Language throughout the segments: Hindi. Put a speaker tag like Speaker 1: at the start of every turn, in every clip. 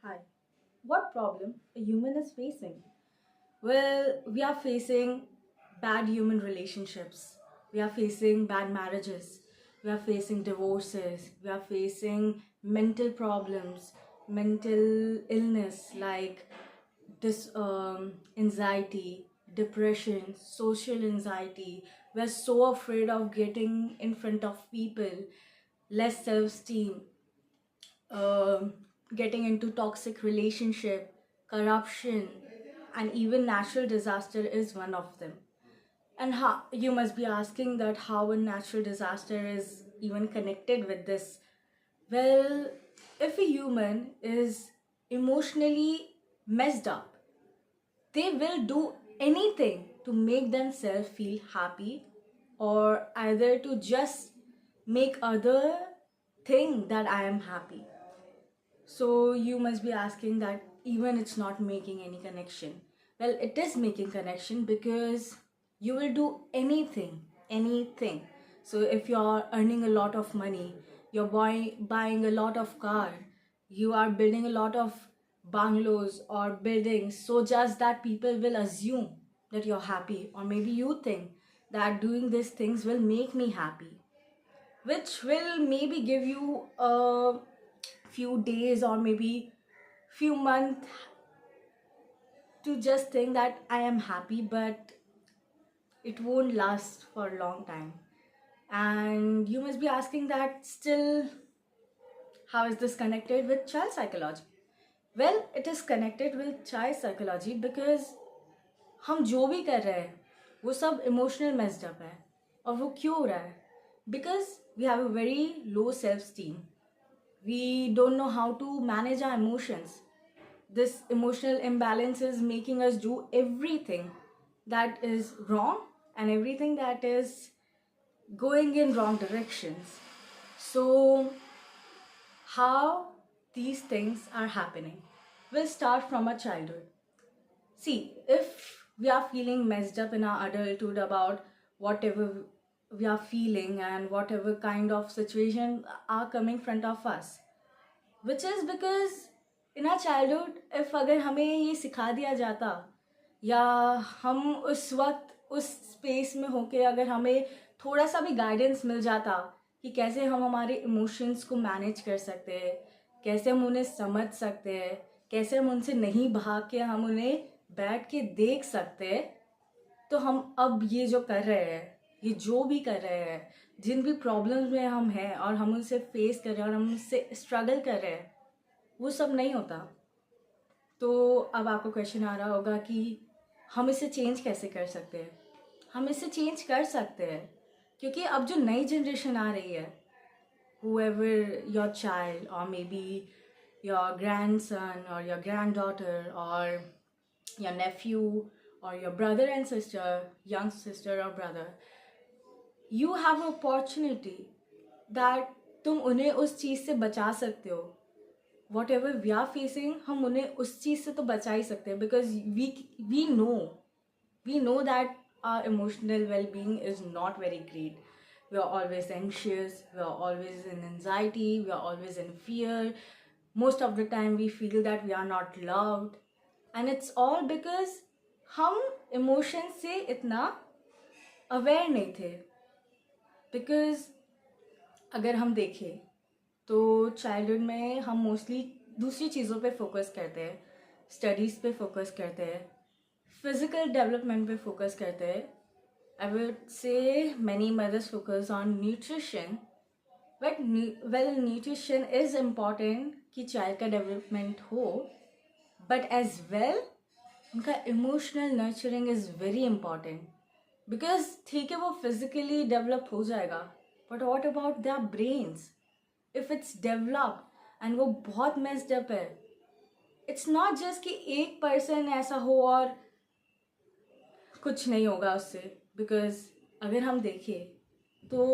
Speaker 1: Hi. What problem a human is facing? Well, we are facing bad human relationships. We are facing bad marriages. We are facing divorces. We are facing mental problems, mental illness like anxiety, depression, social anxiety. We are so afraid of getting in front of people, less self-esteem, um getting into toxic relationship, corruption, and even natural disaster is one of them. And how you must be asking that how a natural disaster is even connected with this. Well, if a human is emotionally messed up, they will do anything to make themselves feel happy, or either to just make other think that I am happy. So you must be asking that even it's not making any connection. Well, it is making connection because you will do anything. So if you're earning a lot of money, you're buying a lot of car, you are building a lot of bungalows or buildings, so just that people will assume that you're happy, or maybe you think that doing these things will make me happy, which will maybe give you a few days or maybe few months to just think that I am happy, but it won't last for a long time. And you must be asking that still, how is this connected with child psychology? Well, it is connected with child psychology because हम जो भी कर रहे हैं वो सब इमोशनल मेस्ड अप है. और वो क्यों हो रहा है? Because we have a very low self esteem. We don't know how to manage our emotions. This emotional imbalance is making us do everything that is wrong and everything that is going in wrong directions. So how these things are happening will start from our childhood. See, if we are feeling messed up in our adulthood about whatever we are feeling and whatever kind of situation are coming in front of us, which is because in our childhood, if अगर हमें ये सिखा दिया जाता, या हम उस वक्त उस स्पेस में होके अगर हमें थोड़ा सा भी गाइडेंस मिल जाता कि कैसे हम हमारे इमोशंस को मैनेज कर सकते हैं, कैसे हम उन्हें समझ सकते हैं, कैसे हम उनसे नहीं भाग के हम उन्हें बैठ के देख सकते हैं, तो हम अब ये जो कर रहे हैं, ये जो भी कर रहे हैं, जिन भी प्रॉब्लम्स में हम हैं और हम उनसे फेस कर रहे हैं और हम उनसे स्ट्रगल कर रहे हैं, वो सब नहीं होता. तो अब आपको क्वेश्चन आ रहा होगा कि हम इसे चेंज कैसे कर सकते हैं. हम इसे चेंज कर सकते हैं क्योंकि अब जो नई जनरेशन आ रही है, whoever your child or maybe your grandson or your granddaughter or your nephew or your brother and sister, young sister or brother, you have an opportunity that तुम उन्हें उस चीज़ से बचा सकते हो. Whatever we are facing, हम उन्हें उस चीज़ से तो बचा ही सकते हैं because we know that our emotional well being is not very great. We are always anxious, we are always in anxiety, we are always in fear. Most of the time we feel that we are not loved, and it's all because हम इमोशन से इतना अवेयर नहीं थे. बिकॉज अगर हम देखें तो चाइल्डहुड में हम मोस्टली दूसरी चीज़ों पे फोकस करते हैं, स्टडीज़ पे फोकस करते हैं, फिजिकल डेवलपमेंट पे फोकस करते हैं. I would say many mothers focus on nutrition, but well nutrition is important कि चाइल्ड का डेवलपमेंट हो, बट एज वेल उनका emotional nurturing is very important. Because ठीक है वो फिजिकली डेवलप हो जाएगा, but what about their brains? If it's developed and वो बहुत मेस्ड अप है, इट्स नॉट जस्ट कि एक पर्सन ऐसा हो और कुछ नहीं होगा उससे. बिकॉज अगर हम देखें तो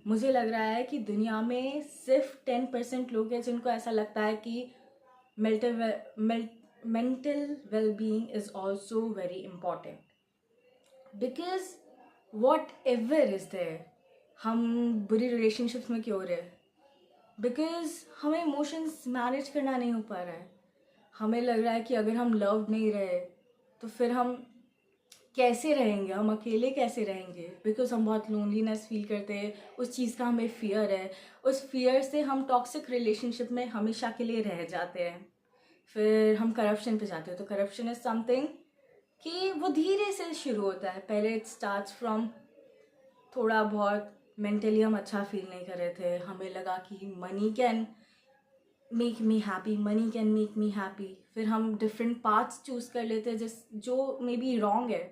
Speaker 1: मुझे लग रहा है कि दुनिया में सिर्फ 10% लोग हैं जिनको ऐसा लगता है कि mental well-being is also very important. Because whatever is there, हम बुरी रिलेशनशिप्स में क्यों रहे? बिकॉज हमें इमोशंस मैनेज करना नहीं हो पा रहा है. हमें लग रहा है कि अगर हम लव नहीं रहे तो फिर हम कैसे रहेंगे, हम अकेले कैसे रहेंगे, बिकॉज हम बहुत लोनलीनेस फील करते हैं, उस चीज़ का हमें फियर है, उस फियर से हम टॉक्सिक रिलेशनशिप में हमेशा के लिए रह जाते हैं। फिर हम करप्शन पे जाते हैं, तो करप्शन इज़ समथिंग कि वो धीरे से शुरू होता है। पहले इट स्टार्ट्स फ्रॉम थोड़ा बहुत मेंटली हम अच्छा फील नहीं कर रहे थे, हमें लगा कि money can make me happy, money can make me happy. फिर हम डिफरेंट पाथ्स चूज़ कर लेते हैं जो मे बी रॉन्ग है,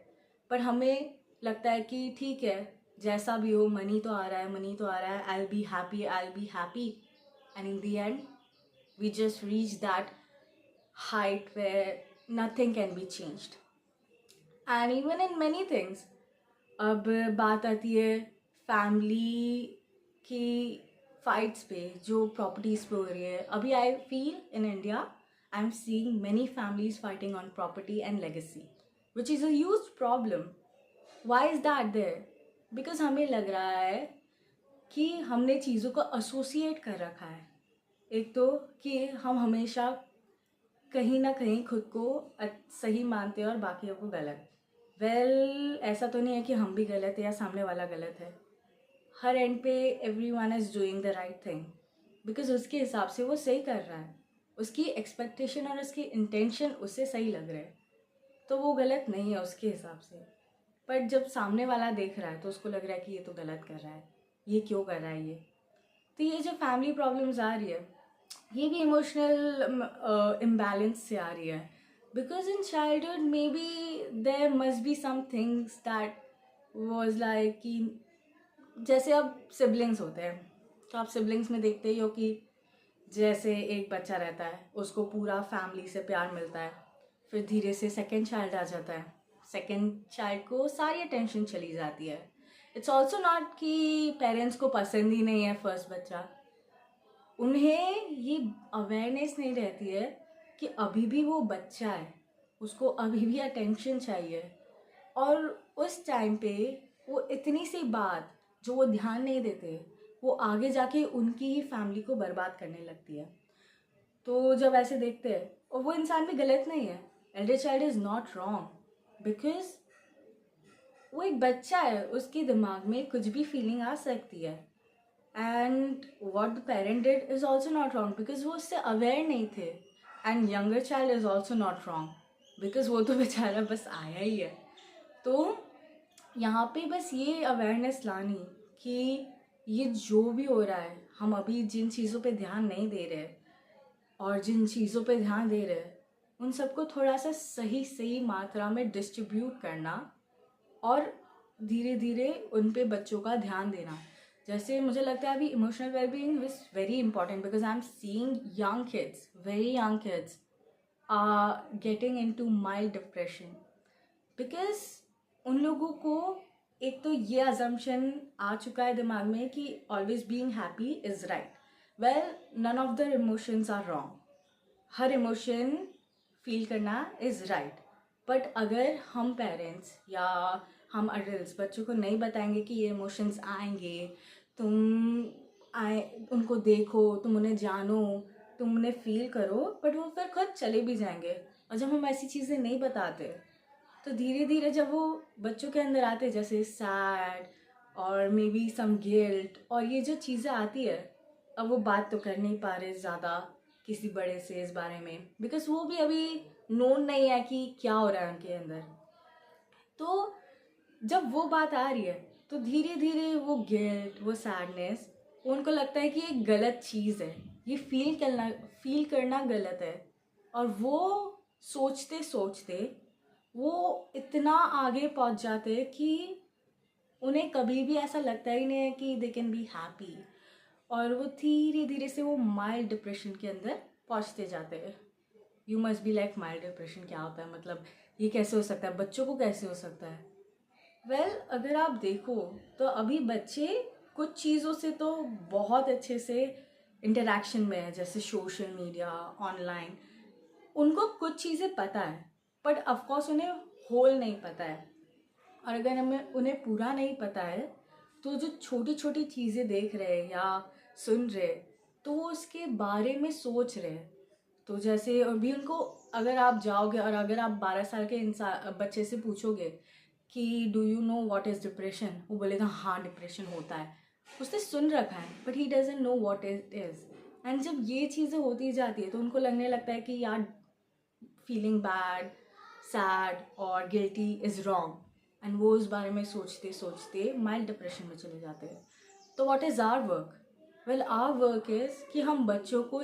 Speaker 1: पर हमें लगता है कि ठीक है, जैसा भी हो, मनी तो आ रहा है, मनी तो आ रहा है, I be happy, I be happy. And in the end we just reach that height where nothing can be changed, and even in many things। अब बात आती है फैमिली की फाइट्स पे, जो प्रॉपर्टीज पे हो रही है। अभी I feel in India I am seeing many families fighting on property and legacy, which is a huge problem. Why is that there? Because हमें लग रहा है कि हमने चीज़ों को एसोसिएट कर रखा है। एक तो कि हम हमेशा कहीं ना कहीं खुद को सही मानते हैं और बाकियों को गलत। ऐसा तो नहीं है कि हम भी गलत है या सामने वाला गलत है। हर एंड पे every one is doing the right thing, because उसके हिसाब से वो सही कर रहा है, उसकी एक्सपेक्टेशन और उसकी इंटेंशन उससे सही लग रहा है, तो वो गलत नहीं है उसके हिसाब से। बट जब सामने वाला देख रहा है तो उसको लग रहा है कि ये तो गलत कर रहा है, ये क्यों कर रहा है ये। तो ये जो फैमिली प्रॉब्लम्स आ रही है, ये भी इमोशनल इम्बैलेंस से आ रही है। Because in childhood maybe there must be some things that was like कि जैसे अब सिबलिंग्स होते हैं, तो आप सिबलिंग्स में देखते ही हो कि जैसे एक बच्चा रहता है, उसको पूरा फैमिली से प्यार मिलता है, फिर धीरे से सेकेंड चाइल्ड आ जाता है, सेकेंड चाइल्ड को सारी अटेंशन चली जाती है। इट्स ऑल्सो नॉट कि पेरेंट्स को पसंद ही नहीं है फर्स्ट बच्चा, उन्हें ये अवेयरनेस नहीं रहती है कि अभी भी वो बच्चा है, उसको अभी भी अटेंशन चाहिए। और उस टाइम पे वो इतनी सी बात जो वो ध्यान नहीं देते, वो आगे जाके उनकी ही फैमिली को बर्बाद करने लगती है। तो जब ऐसे देखते हैं, और वो इंसान भी गलत नहीं है, Elder child is not wrong, because वो एक बच्चा है, उसके दिमाग में कुछ भी फीलिंग आ सकती है। And what the parent did is also not wrong, because वो उससे अवेयर नहीं थे। And younger child is also not wrong, because वो तो बेचारा बस आया ही है। तो यहाँ पे बस ये अवेयरनेस लानी कि ये जो भी हो रहा है, हम अभी जिन चीज़ों पे ध्यान नहीं दे रहे और जिन चीज़ों पे ध्यान दे रहे हैं, उन सबको थोड़ा सा सही सही मात्रा में डिस्ट्रीब्यूट करना और धीरे धीरे उन पे बच्चों का ध्यान देना। जैसे मुझे लगता है अभी emotional wellbeing is very important, because I am seeing young kids, very young kids are getting into mild depression, because उन लोगों को एक तो ये अजम्पशन आ चुका है दिमाग में कि always being happy is right. Well, none of the emotions are wrong, हर इमोशन फील करना इज़ राइट। बट अगर हम पेरेंट्स या हम अडल्ट बच्चों को नहीं बताएंगे कि ये इमोशंस आएंगे, तुम आए उनको देखो, तुम उन्हें जानो, तुम उन्हें फील करो, बट वो फिर खुद चले भी जाएंगे। और जब हम ऐसी चीज़ें नहीं बताते, तो धीरे धीरे जब वो बच्चों के अंदर आते, जैसे सैड और मे बी सम गिल्ट, और ये जो चीज़ें आती है, अब वो बात तो कर नहीं पा रहे ज़्यादा किसी बड़े से इस बारे में, बिकॉज वो भी अभी नोन नहीं है कि क्या हो रहा है उनके अंदर। तो जब वो बात आ रही है, तो धीरे धीरे वो गिल्ट, वो सैडनेस, उनको लगता है कि ये गलत चीज़ है, ये फील करना गलत है। और वो सोचते सोचते वो इतना आगे पहुंच जाते हैं कि उन्हें कभी भी ऐसा लगता ही नहीं है कि दे कैन बी हैप्पी, और वो धीरे धीरे से वो माइल्ड डिप्रेशन के अंदर पहुंचते जाते हैं। You must be like mild depression क्या होता है, मतलब ये कैसे हो सकता है, बच्चों को कैसे हो सकता है। वेल, अगर आप देखो तो अभी बच्चे कुछ चीज़ों से तो बहुत अच्छे से इंटरेक्शन में है, जैसे सोशल मीडिया, ऑनलाइन, उनको कुछ चीज़ें पता है, बट ऑफकोर्स उन्हें होल नहीं पता है। और अगर हमें उन्हें पूरा नहीं पता है, तो जो छोटी छोटी चीज़ें देख रहे हैं या सुन रहे, तो वो उसके बारे में सोच रहे हैं। तो जैसे अभी उनको, अगर आप जाओगे और अगर आप 12 साल के इंसान बच्चे से पूछोगे कि do you know what is depression, वो बोलेगा हाँ डिप्रेशन होता है, उसने सुन रखा है but he doesn't know what it is. And जब ये चीज़ें होती जाती है तो उनको लगने लगता है कि यार फीलिंग बैड, सैड और गिल्टी इज़ रॉन्ग, एंड वो उस बारे में सोचते सोचते माइल्ड डिप्रेशन में चले जाते हैं। तो what is our work? Well our work is कि हम बच्चों को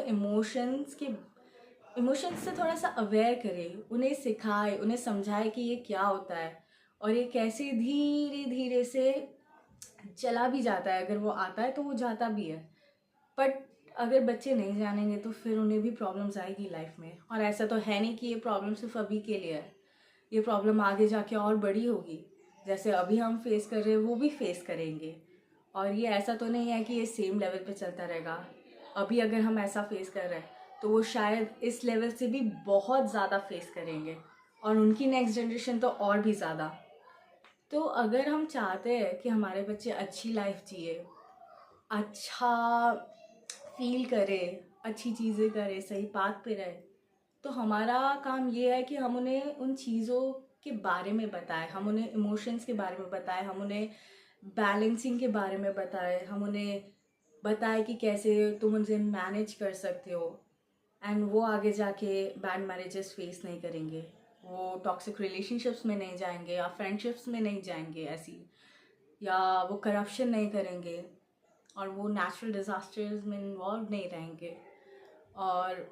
Speaker 1: इमोशंस से थोड़ा सा अवेयर करें, उन्हें सिखाए, उन्हें समझाए कि ये क्या होता है और ये कैसे धीरे धीरे से चला भी जाता है। अगर वो आता है तो वो जाता भी है, बट अगर बच्चे नहीं जानेंगे तो फिर उन्हें भी प्रॉब्लम्स आएगी लाइफ में। और ऐसा तो है नहीं कि ये प्रॉब्लम सिर्फ अभी के लिए है, ये प्रॉब्लम आगे जाके और बड़ी होगी। जैसे अभी हम फेस कर रहे हैं वो भी फेस करेंगे, और ये ऐसा तो नहीं है कि ये सेम लेवल पे चलता रहेगा। अभी अगर हम ऐसा फेस कर रहे हैं तो वो शायद इस लेवल से भी बहुत ज़्यादा फेस करेंगे, और उनकी नेक्स्ट जनरेशन तो और भी ज़्यादा। तो अगर हम चाहते हैं कि हमारे बच्चे अच्छी लाइफ जिए, अच्छा फील करे, अच्छी चीज़ें करे, सही पाथ पे रहे, तो हमारा काम ये है कि हम उन्हें उन चीज़ों के बारे में बताएं, हम उन्हें इमोशंस के बारे में बताएं, हम उन्हें बैलेंसिंग के बारे में बताएं, हम उन्हें बताएं कि कैसे तुम उनसे मैनेज कर सकते हो। एंड वो आगे जाके बैड मैरिजेस फेस नहीं करेंगे, वो टॉक्सिक रिलेशनशिप्स में नहीं जाएंगे या फ्रेंडशिप्स में नहीं जाएंगे ऐसी, या वो करप्शन नहीं करेंगे, और वो नेचुरल डिज़ास्टर्स में इन्वॉल्व नहीं रहेंगे, और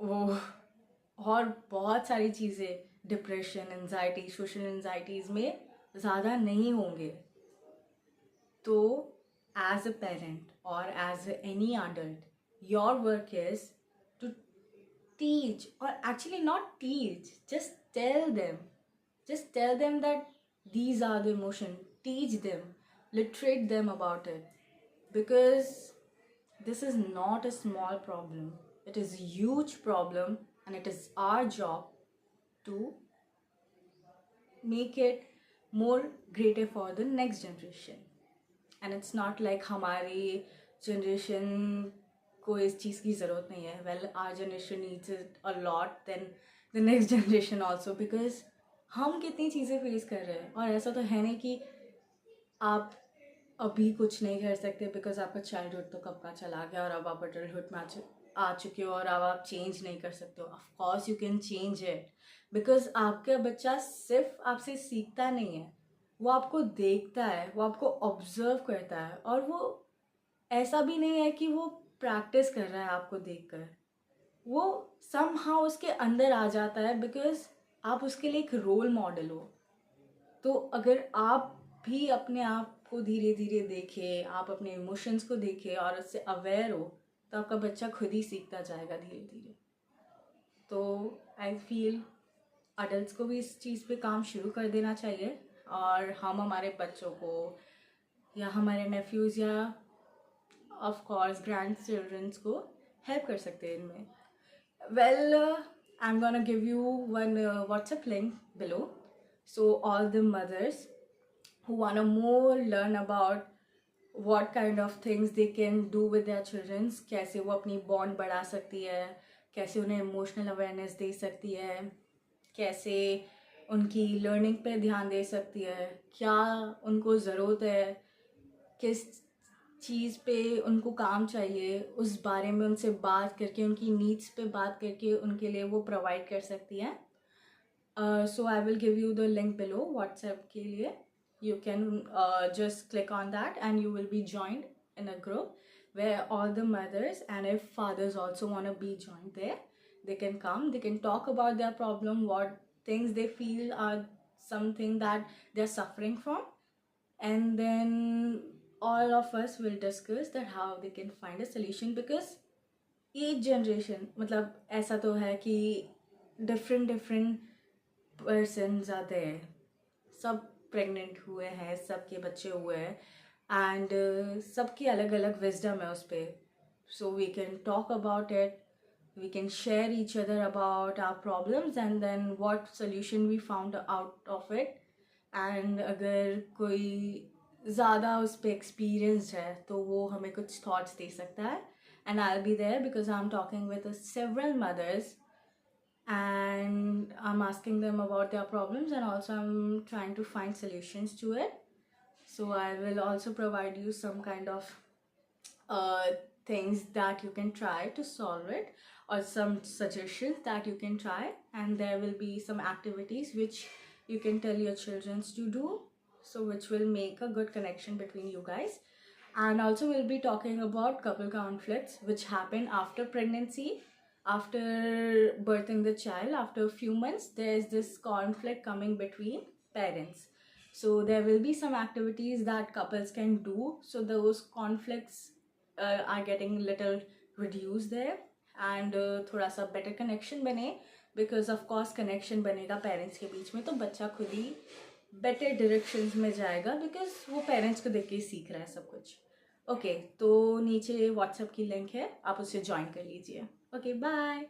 Speaker 1: वो और बहुत सारी चीज़ें, डिप्रेशन, एंजाइटी, सोशल एंजाइटीज़ में ज़्यादा नहीं होंगे। तो एज अ पेरेंट और as any adult your work is to teach, or actually not teach, just tell them that these are the emotion, teach them, literate them about it, because this is not a small problem, it is a huge problem, and it is our job to make it more greater for the next generation. And it's not like हमारी जनरेशन को इस चीज़ की ज़रूरत नहीं है। Well our generation needs it a lot then the next generation also, because हम कितनी चीज़ें फेस कर रहे हैं। और ऐसा तो है नहीं कि आप अभी कुछ नहीं कर सकते बिकॉज आपका चाइल्डहुड तो कब का चला गया और अब आप अडल्टहुड में आ चुके हो और अब आप चेंज नहीं कर सकते हो। Of course you can change it, because आपका बच्चा सिर्फ आपसे सीखता नहीं है, वो आपको देखता है, वो आपको ऑब्जर्व करता है, और वो ऐसा भी नहीं है कि वो प्रैक्टिस कर रहा है आपको देखकर, वो समहाउ उसके अंदर आ जाता है बिकॉज आप उसके लिए एक रोल मॉडल हो। तो अगर आप भी अपने आप को धीरे धीरे देखें, आप अपने इमोशंस को देखें और उससे अवेयर हो, तो आपका बच्चा खुद ही सीखता जाएगा धीरे धीरे। तो आई फील अडल्ट्स को भी इस चीज़ पे काम शुरू कर देना चाहिए, और हम हमारे बच्चों को या हमारे नेफ्यूज़ या ऑफ कोर्स ग्रैंड चिल्ड्रंस को हेल्प कर सकते हैं इनमें। Well I am gonna give you one WhatsApp link below, so all the mothers who want to more learn about what kind of things they can do with their children, कैसे वो अपनी बॉन्ड बढ़ा सकती है, कैसे उन्हें इमोशनल अवेयरनेस दे सकती है, कैसे उनकी लर्निंग पे ध्यान दे सकती है, क्या उनको ज़रूरत है, किस चीज़ पे उनको काम चाहिए, उस बारे में उनसे बात करके, उनकी नीड्स पे बात करके उनके लिए वो प्रोवाइड कर सकती है। So I will give you the link below WhatsApp के लिए. You can just click on that and you will be joined in a group where all the mothers, and if fathers also want to be joined there, they can come, they can talk about their problem, what things they feel are something that they're suffering from, and then all of us will discuss that how they can find a solution, because each generation, मतलब ऐसा तो है कि different पर्सन्स आते हैं, सब प्रेग्नेंट हुए हैं, सबके बच्चे हुए हैं, एंड सबकी अलग अलग विजडम है उस पर। So we can talk about it, we can share each other about our problems and then what solution we found out of it. And अगर कोई ज़्यादा उस पर एक्सपीरियंस्ड है तो वो हमें कुछ थॉट्स दे सकता है, and I'll be there because I'm talking with several mothers and I'm asking them about their problems, and also I'm trying to find solutions to it. So I will also provide you some kind of uh, things that you can try to solve it, or some suggestions that you can try, and there will be some activities which you can tell your children to do, so which will make a good connection between you guys. And also we'll be talking about couple conflicts which happen after pregnancy, after birthing the child. After a few months there's this conflict coming between parents, so there will be some activities that couples can do, so those conflicts are getting little reduced there, and थोड़ा सा better connection बने, because of course connection बनेगा parents के बीच में तो बच्चा खुद ही better directions में जाएगा, because वो parents को देख के ही सीख रहा है सब कुछ. ओके तो नीचे व्हाट्सएप की लिंक है, आप उसे ज्वाइन कर लीजिए. Okay bye.